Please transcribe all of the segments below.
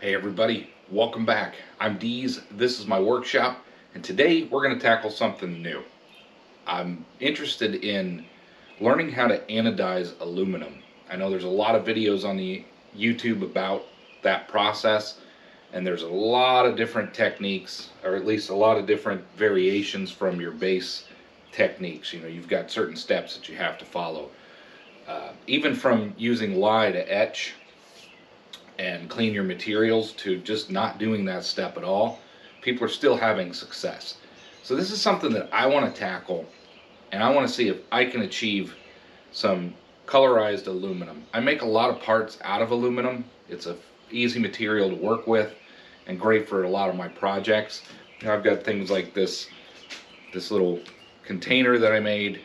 Hey everybody, welcome back. I'm Deez, this is my workshop, and today we're going to tackle something new. I'm interested in learning how to anodize aluminum. I know there's a lot of videos on the YouTube about that process, and there's a lot of different techniques, or at least a lot of different variations from your base techniques. You know, you've got certain steps that you have to follow. Even from using lye to etch and clean your materials to just not doing that step at all, people are still having success. So this is something that I want to tackle, and I want to see if I can achieve some colorized aluminum. I make a lot of parts out of aluminum. It's a easy material to work with and great for a lot of my projects. I've got things like this little container that I made.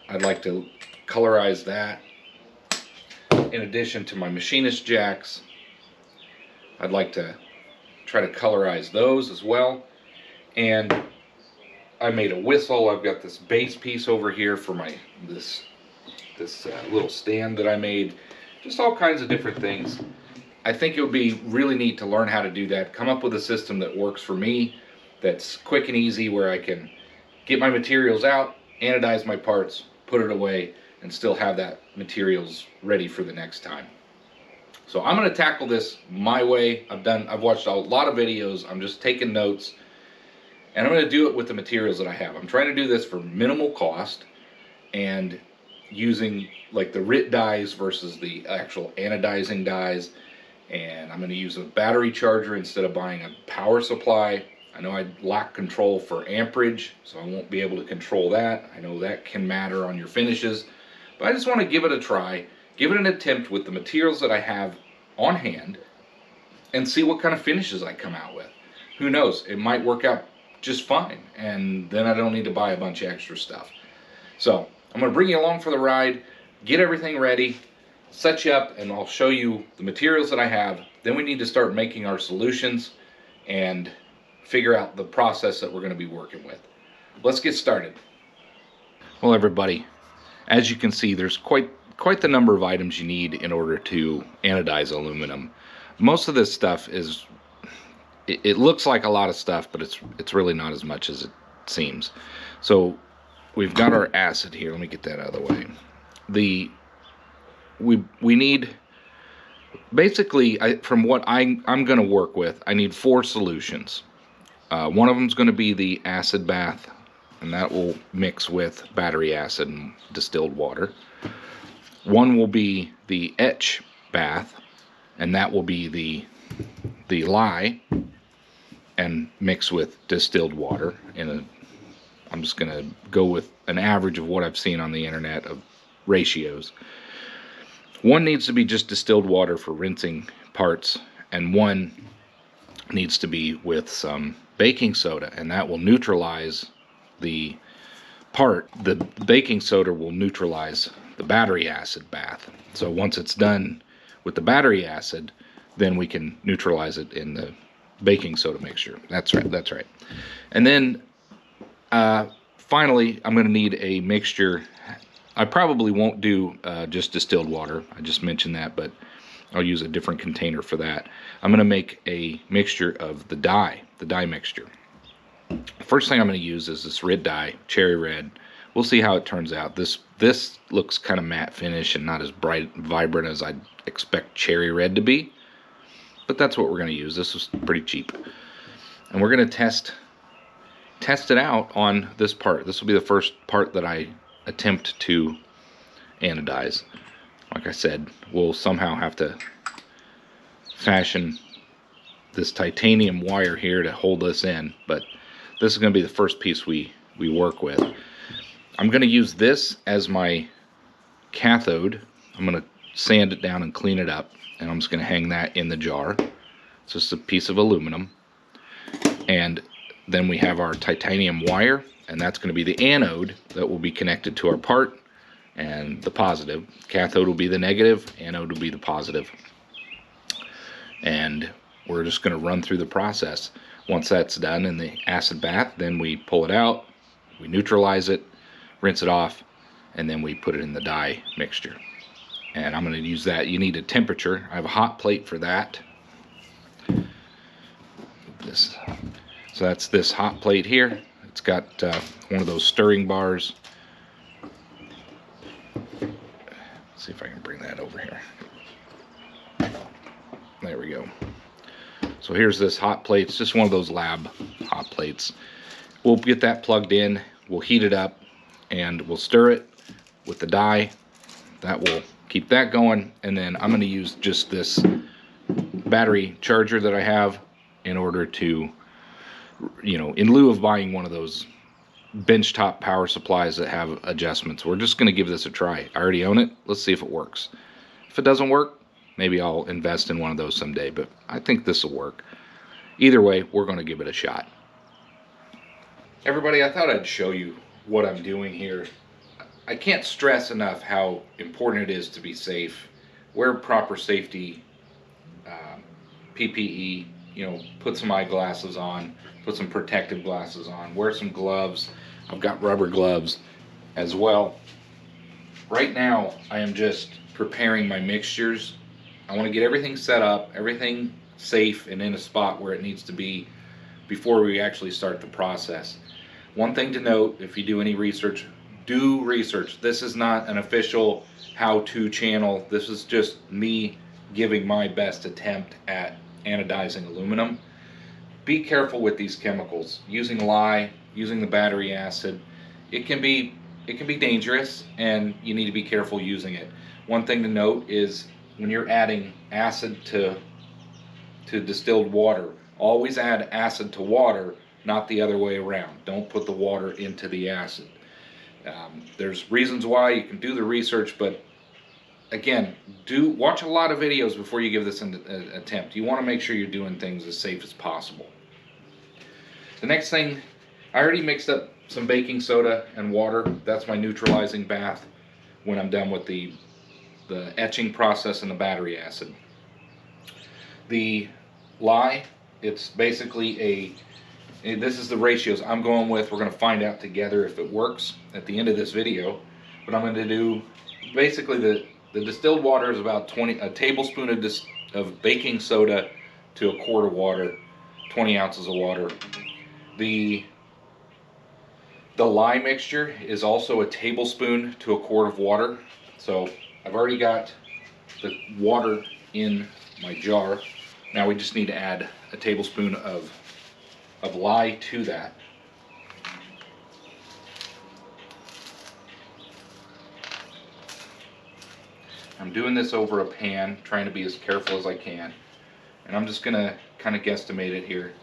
I'd like to colorize that. In addition to my Machinist jacks, I'd like to try to colorize those as well. And I made a whistle. I've got this base piece over here for my this little stand that I made. Just all kinds of different things. I think it would be really neat to learn how to do that. Come up with a system that works for me, that's quick and easy, where I can get my materials out, anodize my parts, put it away, and still have that materials ready for the next time. So I'm going to tackle this my way. I've watched a lot of videos. I'm just taking notes, and I'm going to do it with the materials that I have. I'm trying to do this for minimal cost and using like the RIT dies versus the actual anodizing dies. And I'm going to use a battery charger instead of buying a power supply. I know I lack control for amperage, so I won't be able to control that. I know that can matter on your finishes. But I just want to give it a try, give it an attempt with the materials that I have on hand, and see what kind of finishes I come out with. Who knows, it might work out just fine, and then I don't need to buy a bunch of extra stuff. So I'm going to bring you along for the ride, get everything ready, set you up, and I'll show you the materials that I have. Then we need to start making our solutions and figure out the process that we're going to be working with. Let's get started. Well, everybody, as you can see, there's quite the number of items you need in order to anodize aluminum. Most of this stuff is, it looks like a lot of stuff, but it's really not as much as it seems. So we've got our acid here. Let me get that out of the way. We need, basically, from what I'm going to work with, I need 4 solutions. One of them is going to be the acid bath, and that will mix with battery acid and distilled water. One will be the etch bath, and that will be the lye and mix with distilled water. I'm just going to go with an average of what I've seen on the internet of ratios. One needs to be just distilled water for rinsing parts, and one needs to be with some baking soda, and that will neutralize the part. The baking soda will neutralize the battery acid bath. So once it's done with the battery acid, then we can neutralize it in the baking soda mixture. That's right. And then finally, I'm going to need a mixture. I probably won't do just distilled water. I just mentioned that, but I'll use a different container for that. I'm going to make a mixture of the dye mixture. First thing I'm going to use is this red dye, cherry red. We'll see how it turns out. This looks kind of matte finish and not as bright and vibrant as I'd expect cherry red to be, but that's what we're going to use. This is pretty cheap, and we're going to test it out on this part. This will be the first part that I attempt to anodize. Like I said, we'll somehow have to fashion this titanium wire here to hold this in, but this is going to be the first piece we work with. I'm going to use this as my cathode. I'm going to sand it down and clean it up, and I'm just going to hang that in the jar. It's just a piece of aluminum. And then we have our titanium wire, and that's going to be the anode that will be connected to our part, and the positive. Cathode will be the negative, anode will be the positive. And we're just going to run through the process. Once that's done in the acid bath, then we pull it out, we neutralize it, rinse it off, and then we put it in the dye mixture. And I'm going to use that. You need a temperature. I have a hot plate for that. this. So that's this hot plate here. It's got one of those stirring bars. Let's see if I can bring that over here. There we go. So here's this hot plate. It's just one of those lab hot plates. We'll get that plugged in. We'll heat it up and we'll stir it with the die. That will keep that going. And then I'm going to use just this battery charger that I have in order to, you know, in lieu of buying one of those benchtop power supplies that have adjustments. We're just going to give this a try. I already own it. Let's see if it works. If it doesn't work, maybe I'll invest in one of those someday, but I think this will work. Either way, we're going to give it a shot. Everybody, I thought I'd show you what I'm doing here. I can't stress enough how important it is to be safe. Wear proper safety PPE, you know, put some eyeglasses on, put some protective glasses on, wear some gloves. I've got rubber gloves as well. Right now, I am just preparing my mixtures. I want to get everything set up, everything safe and in a spot where it needs to be before we actually start the process. One thing to note, if you do any research, do research. This is not an official how-to channel. This is just me giving my best attempt at anodizing aluminum. Be careful with these chemicals. Using lye, using the battery acid, it can be dangerous, and you need to be careful using it. One thing to note is when you're adding acid to distilled water, always add acid to water, not the other way around. Don't put the water into the acid. There's reasons why. You can do the research, but again, watch a lot of videos before you give this an attempt. You want to make sure you're doing things as safe as possible. The next thing, I already mixed up some baking soda and water. That's my neutralizing bath when I'm done with the etching process and the battery acid. The lye, it's basically this is the ratios I'm going with. We're going to find out together if it works at the end of this video. But I'm going to do basically the distilled water is about a tablespoon of baking soda to a quart of water, 20 ounces of water. The lye mixture is also a tablespoon to a quart of water. So I've already got the water in my jar. Now we just need to add a tablespoon of lye to that. I'm doing this over a pan, trying to be as careful as I can. And I'm just going to kind of guesstimate it here.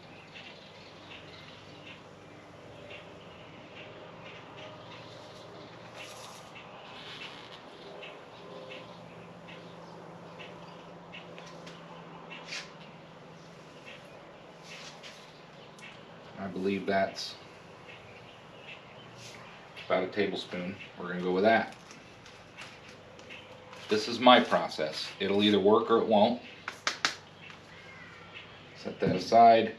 I believe that's about a tablespoon. We're going to go with that. This is my process. It'll either work or it won't. Set that aside,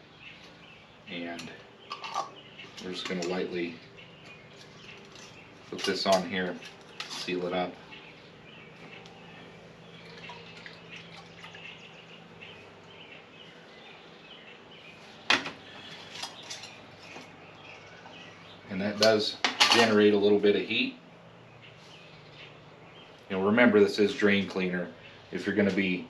and we're just going to lightly put this on here, seal it up. And that does generate a little bit of heat. You know, remember, this is drain cleaner. If you're going to be,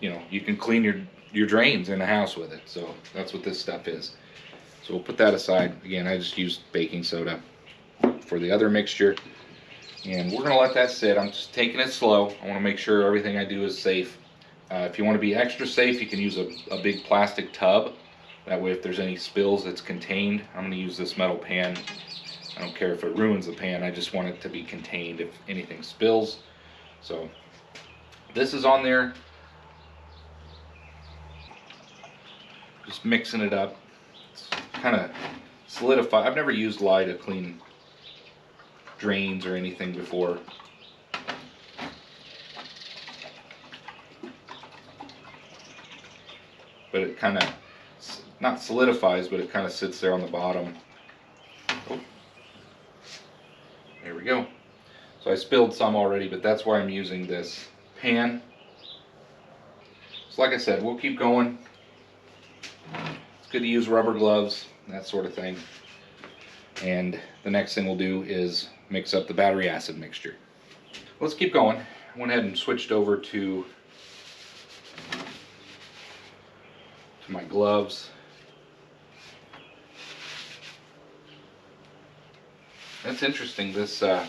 you know, you can clean your drains in the house with it. So that's what this stuff is. So we'll put that aside. Again, I just used baking soda for the other mixture. And we're going to let that sit. I'm just taking it slow. I want to make sure everything I do is safe. If you want to be extra safe, you can use a big plastic tub. That way, if there's any spills, it's contained. I'm going to use this metal pan. I don't care if it ruins the pan, I just want it to be contained if anything spills. So this is on there. Just mixing it up. It's kind of solidified. I've never used lye to clean drains or anything before. But it kind of, not solidifies, but it kind of sits there on the bottom. Oh. There we go. So I spilled some already, but that's why I'm using this pan. So like I said, we'll keep going. It's good to use rubber gloves, that sort of thing. And the next thing we'll do is mix up the battery acid mixture. Let's keep going. I went ahead and switched over to my gloves. That's interesting. This I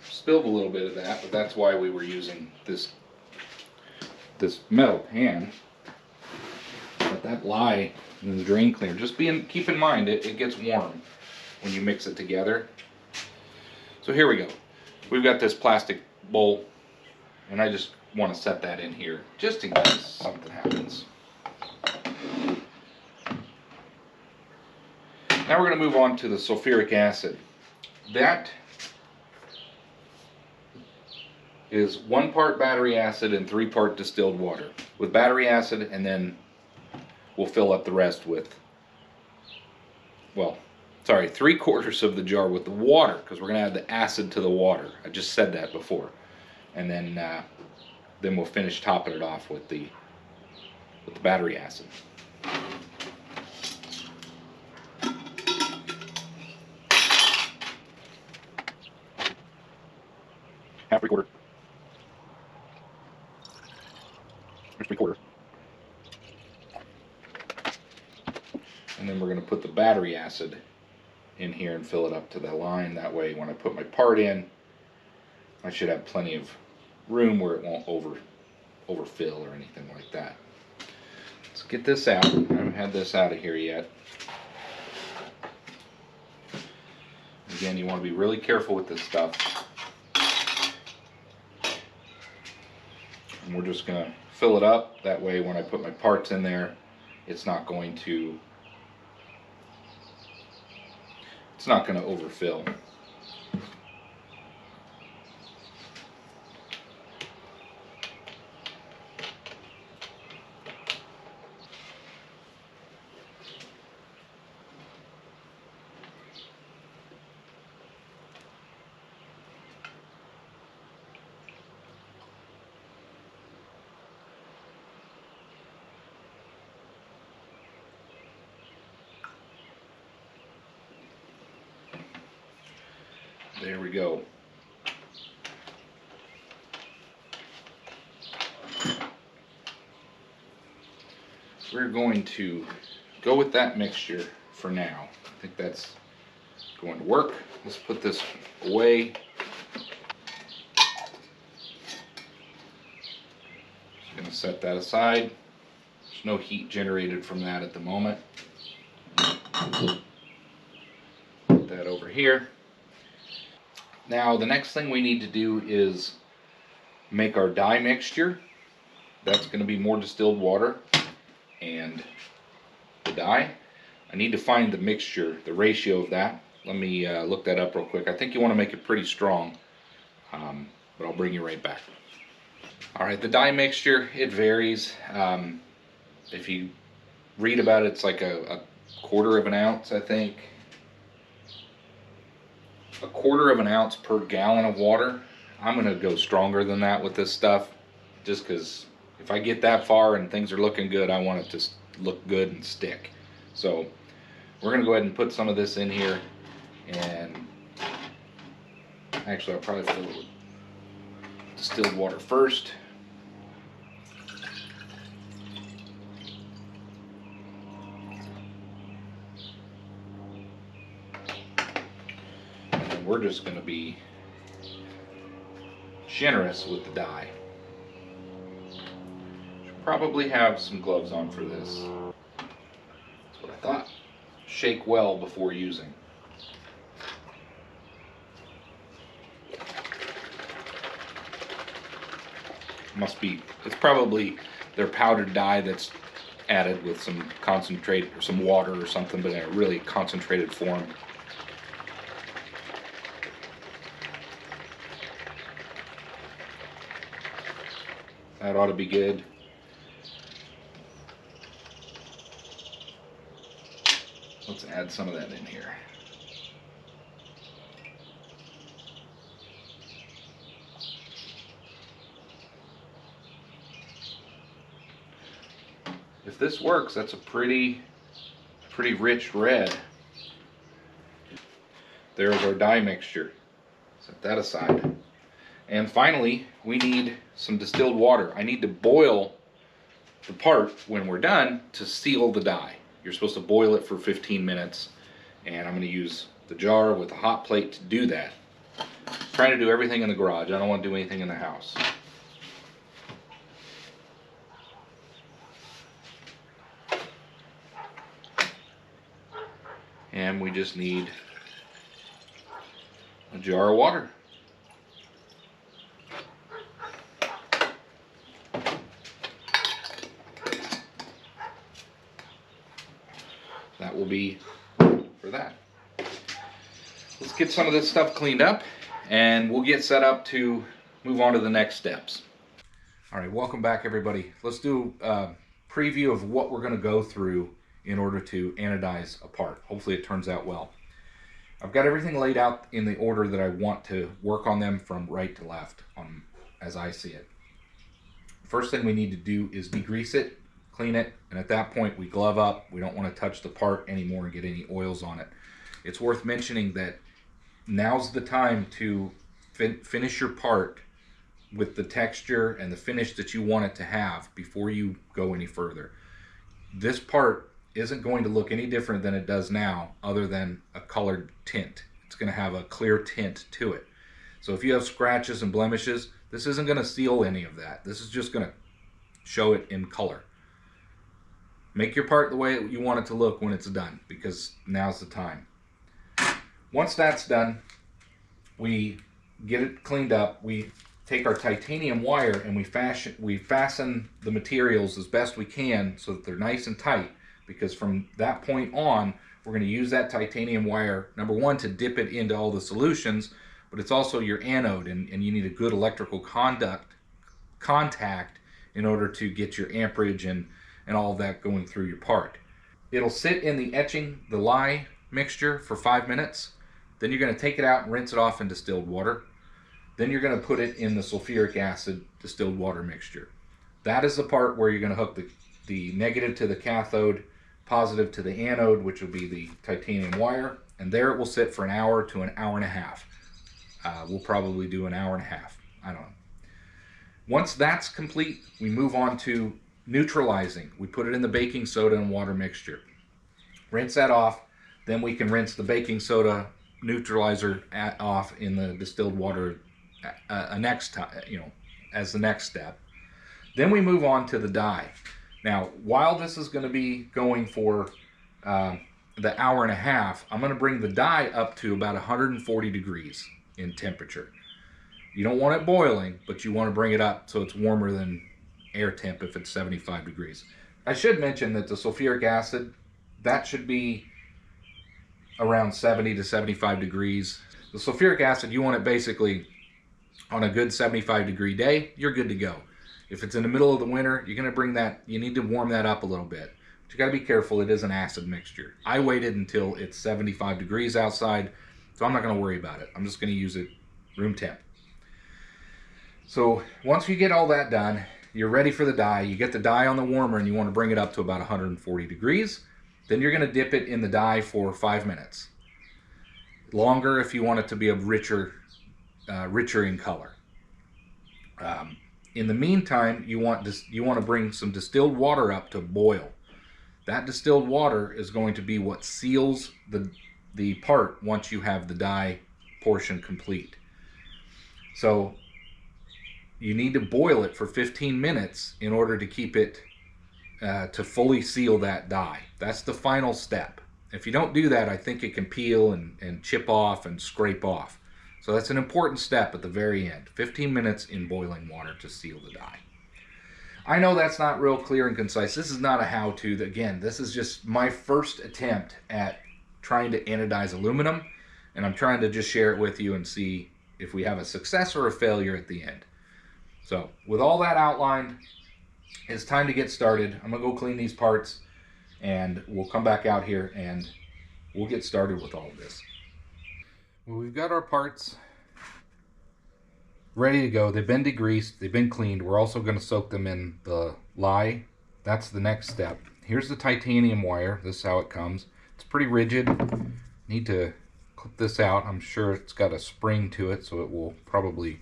spilled a little bit of that, but that's why we were using this metal pan. But that lye in the drain cleaner, keep in mind it gets warm when you mix it together. So here we go. We've got this plastic bowl, and I just want to set that in here just in case something happens. Now we're going to move on to the sulfuric acid. That is 1 part battery acid and 3 part distilled water. With battery acid, and then we'll fill up the rest with, well, sorry, 3/4 of the jar with the water, because we're going to add the acid to the water. I just said that before. And then we'll finish topping it off with the battery acid. Half 3/4. Here's 3/4. And then we're going to put the battery acid in here and fill it up to the line. That way when I put my part in, I should have plenty of room where it won't overfill or anything like that. Let's get this out. I haven't had this out of here yet. Again, you want to be really careful with this stuff. And we're just going to fill it up. That way when I put my parts in there, it's not going to overfill. There we go. We're going to go with that mixture for now. I think that's going to work. Let's put this away. Just going to set that aside. There's no heat generated from that at the moment. Put that over here. Now the next thing we need to do is make our dye mixture. That's going to be more distilled water and the dye. I need to find the mixture, the ratio of that. Let me look that up real quick. I think you want to make it pretty strong, but I'll bring you right back. Alright, the dye mixture, it varies. If you read about it, it's like a 1/4 of an ounce, I think. 1/4 of an ounce per gallon of water. I'm going to go stronger than that with this stuff, just because if I get that far and things are looking good, I want it to look good and stick. So we're going to go ahead and put some of this in here, and actually I'll probably fill it with distilled water first. We're just going to be generous with the dye. Should probably have some gloves on for this. That's what I thought. Shake well before using. It's probably their powdered dye that's added with some concentrate or some water or something, but in a really concentrated form. That ought to be good. Let's add some of that in here. If this works, that's a pretty rich red. There's our dye mixture. Set that aside. And finally, we need some distilled water. I need to boil the part when we're done to seal the dye. You're supposed to boil it for 15 minutes, and I'm going to use the jar with a hot plate to do that. I'm trying to do everything in the garage. I don't want to do anything in the house. And we just need a jar of water. That will be for that. Let's get some of this stuff cleaned up and we'll get set up to move on to the next steps. All right, welcome back everybody. Let's do a preview of what we're going to go through in order to anodize a part. Hopefully it turns out well. I've got everything laid out in the order that I want to work on them from right to left as I see it. First thing we need to do is degrease it, clean it, and at that point we glove up. We don't want to touch the part anymore and get any oils on it. It's worth mentioning that now's the time to finish your part with the texture and the finish that you want it to have before you go any further. This part isn't going to look any different than it does now, other than a colored tint. It's going to have a clear tint to it. So if you have scratches and blemishes, this isn't going to seal any of that. This is just going to show it in color. Make your part the way you want it to look when it's done, because now's the time. Once that's done, we get it cleaned up. We take our titanium wire and we fasten the materials as best we can so that they're nice and tight, because from that point on, we're going to use that titanium wire, number one, to dip it into all the solutions, but it's also your anode, and you need a good electrical contact in order to get your amperage and all of that going through your part. It'll sit in the lye mixture for 5 minutes. Then you're going to take it out and rinse it off in distilled water. Then you're going to put it in the sulfuric acid distilled water mixture. That is the part where you're going to hook the negative to the cathode, positive to the anode, which will be the titanium wire, and there it will sit for an hour to an hour and a half. We'll probably do an hour and a half. I don't know. Once that's complete, we move on to neutralizing. We put it in the baking soda and water mixture. Rinse that off. Then we can rinse the baking soda neutralizer off in the distilled water next time, as the next step. Then we move on to the dye. Now, while this is going to be going for the hour and a half, I'm going to bring the dye up to about 140 degrees in temperature. You don't want it boiling, but you want to bring it up so it's warmer than air temp if it's 75 degrees. I should mention that the sulfuric acid, that should be around 70 to 75 degrees. The sulfuric acid, you want it basically on a good 75 degree day, you're good to go. If it's in the middle of the winter, you're going to bring that, you need to warm that up a little bit. But you got to be careful, it is an acid mixture. I waited until it's 75 degrees outside, so I'm not going to worry about it. I'm just going to use it room temp. So once you get all that done, you're ready for the dye. You get the dye on the warmer and you want to bring it up to about 140 degrees. Then you're going to dip it in the dye for 5 minutes. Longer if you want it to be a richer in color. In the meantime, you want to bring some distilled water up to boil. That distilled water is going to be what seals the part once you have the dye portion complete. So you need to boil it for 15 minutes in order to keep it to fully seal that dye. That's the final step. If you don't do that, I think it can peel and chip off and scrape off. So that's an important step at the very end. 15 minutes in boiling water to seal the dye. I know that's not real clear and concise. This is not a how-to. Again, this is just my first attempt at trying to anodize aluminum, and I'm trying to just share it with you and see if we have a success or a failure at the end. So with all that outlined, it's time to get started. I'm going to go clean these parts, and we'll come back out here and we'll get started with all of this. Well, we've got our parts ready to go. They've been degreased, they've been cleaned. We're also going to soak them in the lye that's the next step. Here's the titanium wire. This is how it comes. It's pretty rigid. Need to clip this out. I'm sure it's got a spring to it, so it will probably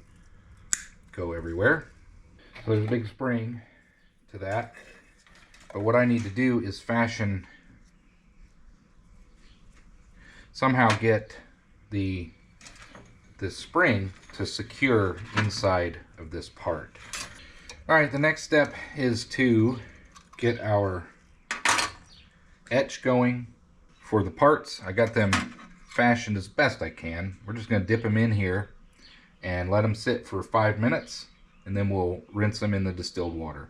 go everywhere. So there's a big spring to that. But what I need to do is somehow get this spring to secure inside of this part. All right, the next step is to get our etch going for the parts. I got them fashioned as best I can. We're just gonna dip them in here and let them sit for 5 minutes, and then we'll rinse them in the distilled water.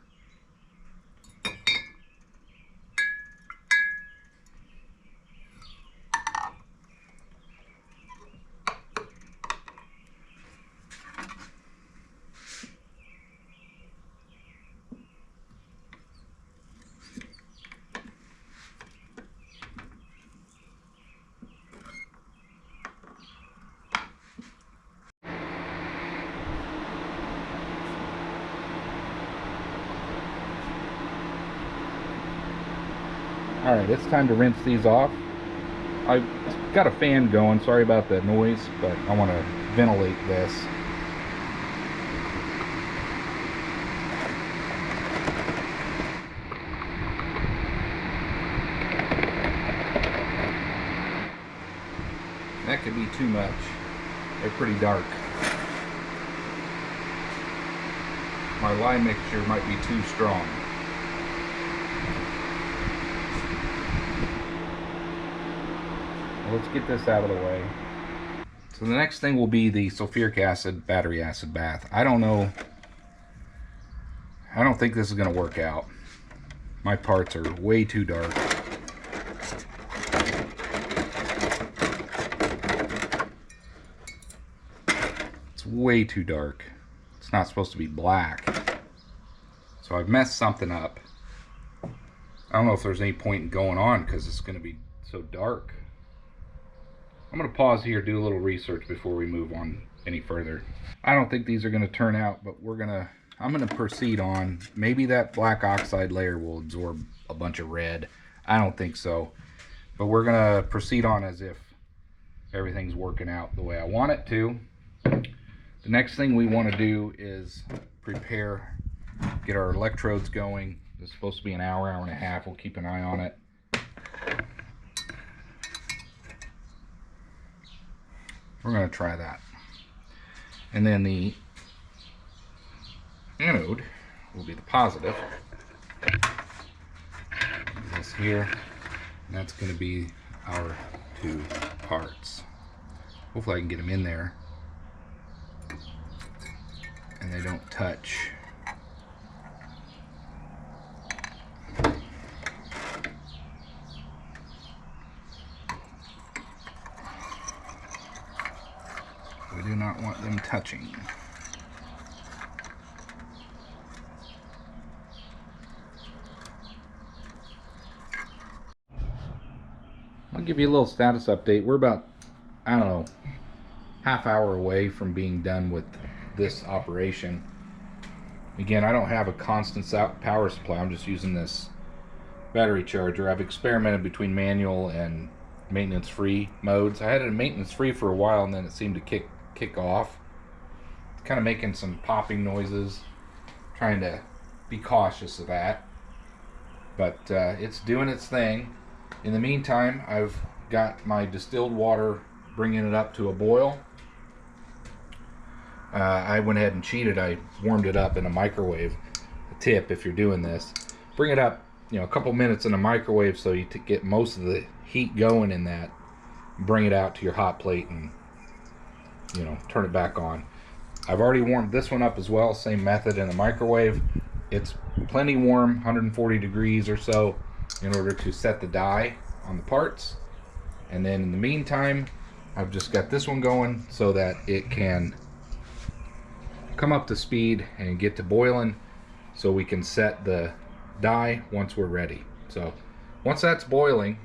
All right, it's time to rinse these off. I've got a fan going, sorry about the noise, but I want to ventilate this. That could be too much. They're pretty dark. My lye mixture might be too strong. Let's get this out of the way. So the next thing will be the sulfuric acid battery acid bath. I don't know. I don't think this is going to work out. My parts are way too dark. It's way too dark. It's not supposed to be black. So I've messed something up. I don't know if there's any point in going on because it's going to be so dark. I'm going to pause here, do a little research before we move on any further. I don't think these are going to turn out, but I'm going to proceed on. Maybe that black oxide layer will absorb a bunch of red. I don't think so. But we're going to proceed on as if everything's working out the way I want it to. The next thing we want to do is get our electrodes going. This is supposed to be an hour, hour and a half. We'll keep an eye on it. We're going to try that. And then the anode will be the positive. This here. And that's going to be our two parts. Hopefully I can get them in there and they don't touch. We do not want them touching. I'll give you a little status update. We're about, I don't know, half hour away from being done with this operation. Again, I don't have a constant power supply. I'm just using this battery charger. I've experimented between manual and maintenance free modes. I had it in maintenance free for a while and then it seemed to kick off. It's kind of making some popping noises. Trying to be cautious of that. But it's doing its thing. In the meantime, I've got my distilled water bringing it up to a boil. I went ahead and cheated. I warmed it up in a microwave. A tip if you're doing this, bring it up, a couple minutes in a microwave so you get most of the heat going in that. Bring it out to your hot plate and turn it back on. I've already warmed this one up as well, same method in the microwave. It's plenty warm, 140 degrees or so, in order to set the die on the parts. And then in the meantime, I've just got this one going so that it can come up to speed and get to boiling so we can set the die once we're ready. So once that's boiling,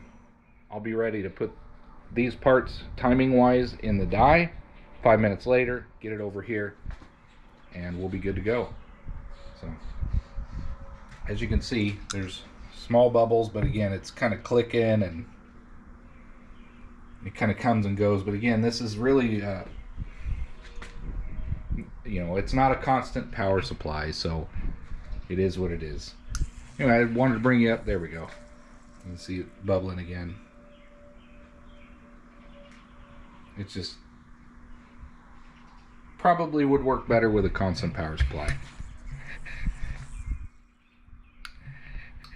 I'll be ready to put these parts timing wise in the die. 5 minutes later, get it over here and we'll be good to go. So As you can see, there's small bubbles, but again, it's kind of clicking and it kind of comes and goes. But again, this is really, you know, it's not a constant power supply, so it is what it is. Anyway, I wanted to bring you up. There we go. You can see it bubbling again. It's just probably would work better with a constant power supply.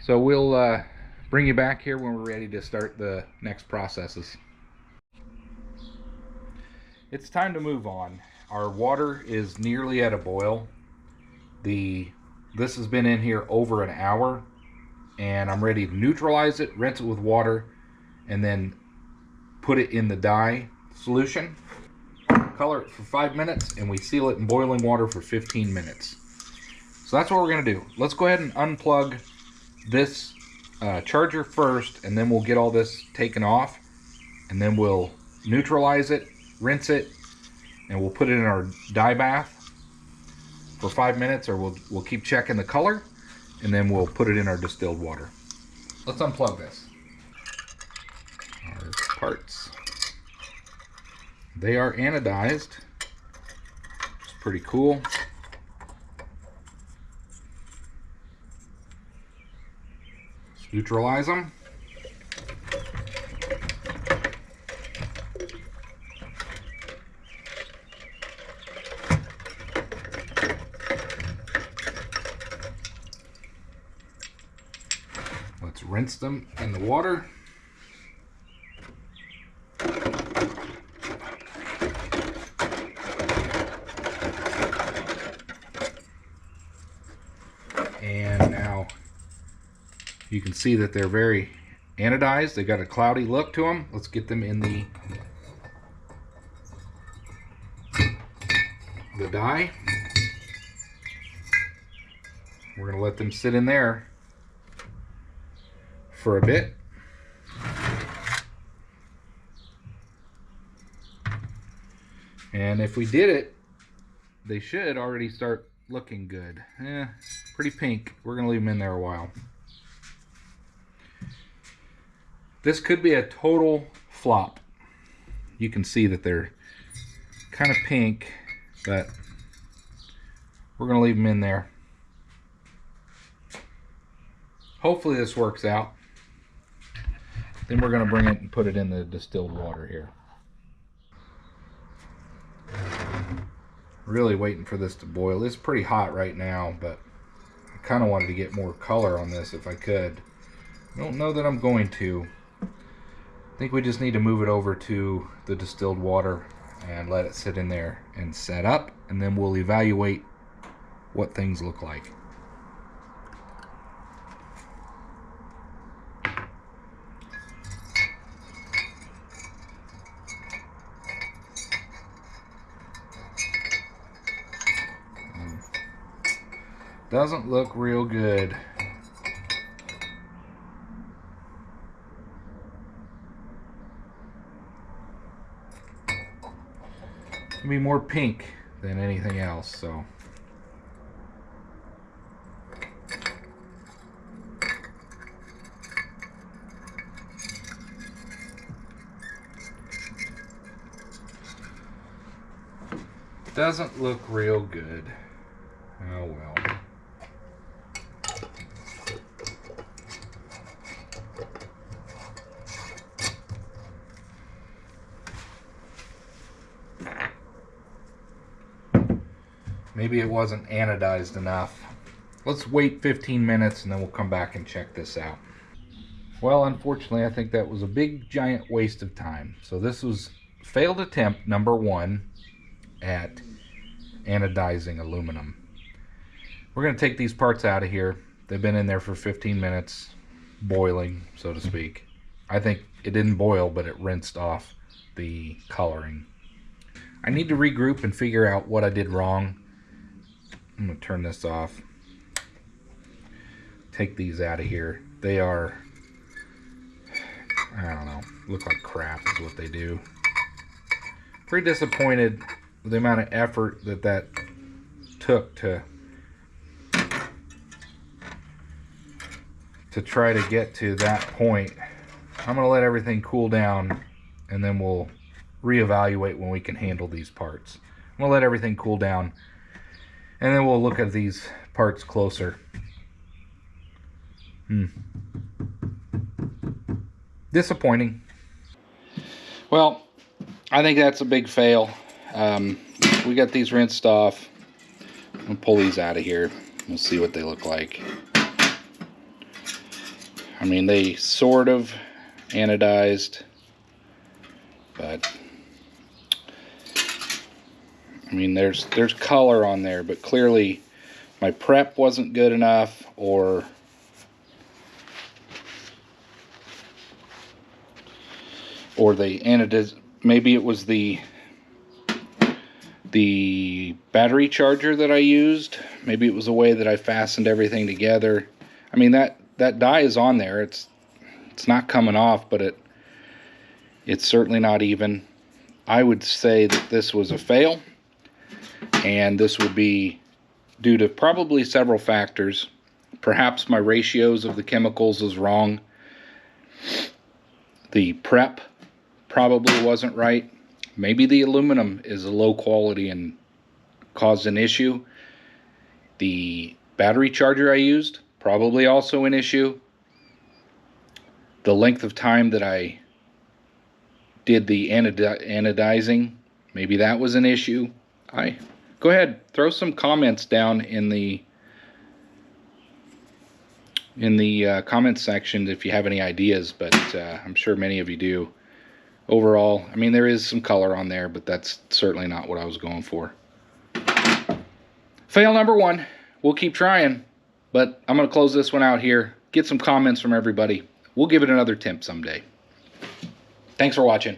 So we'll bring you back here when we're ready to start the next processes. It's time to move on. Our water is nearly at a boil. This has been in here over an hour, and I'm ready to neutralize it, rinse it with water, and then put it in the dye solution, color it for 5 minutes, and we seal it in boiling water for 15 minutes. So that's what we're going to do. Let's go ahead and unplug this charger first, and then we'll get all this taken off, and then we'll neutralize it, rinse it, and we'll put it in our dye bath for 5 minutes, or we'll keep checking the color, and then we'll put it in our distilled water. Let's unplug this. Our parts. They are anodized. It's pretty cool. Let's neutralize them. Let's rinse them in the water. And now you can see that they're very anodized. They got a cloudy look to them. Let's get them in the dye. We're going to let them sit in there for a bit. And if we did it, they should already start looking good. Pretty pink. We're going to leave them in there a while. This could be a total flop. You can see that they're kind of pink, but we're going to leave them in there. Hopefully this works out. Then we're going to bring it and put it in the distilled water here. Really waiting for this to boil. It's pretty hot right now, but I kind of wanted to get more color on this if I could. I don't know that I'm going to. I think we just need to move it over to the distilled water and let it sit in there and set up, and then we'll evaluate what things look like. Doesn't look real good. It'll be more pink than anything else, so. Doesn't look real good. Oh well. Maybe it wasn't anodized enough. Let's wait 15 minutes and then we'll come back and check this out. Well, unfortunately, I think that was a big giant waste of time. So this was failed attempt number 1 at anodizing aluminum. We're going to take these parts out of here. They've been in there for 15 minutes, boiling, so to speak. I think it didn't boil, but it rinsed off the coloring. I need to regroup and figure out what I did wrong. I'm going to turn this off. Take these out of here. They are, I don't know, look like crap is what they do. Pretty disappointed with the amount of effort that took to to try to get to that point. I'm going to let everything cool down, and then we'll reevaluate when we can handle these parts. I'm going to let everything cool down, and then we'll look at these parts closer. Disappointing. Well, I think that's a big fail. We got these rinsed off. I'm going to pull these out of here. We'll see what they look like. I mean, they sort of anodized, but I mean, there's color on there, but clearly my prep wasn't good enough, or they anodized. Maybe it was the battery charger that I used. Maybe it was the way that I fastened everything together. I mean, that die is on there. It's not coming off, but it's certainly not even. I would say that this was a fail, and this would be due to probably several factors. Perhaps my ratios of the chemicals is wrong. The prep probably wasn't right. Maybe the aluminum is a low quality and caused an issue. The battery charger I used, probably also an issue. The length of time that I did the anodizing, maybe that was an issue. Go ahead, throw some comments down in the comment section if you have any ideas, but I'm sure many of you do. Overall, I mean, there is some color on there, but that's certainly not what I was going for. Fail number one. We'll keep trying, but I'm going to close this one out here. Get some comments from everybody. We'll give it another attempt someday. Thanks for watching.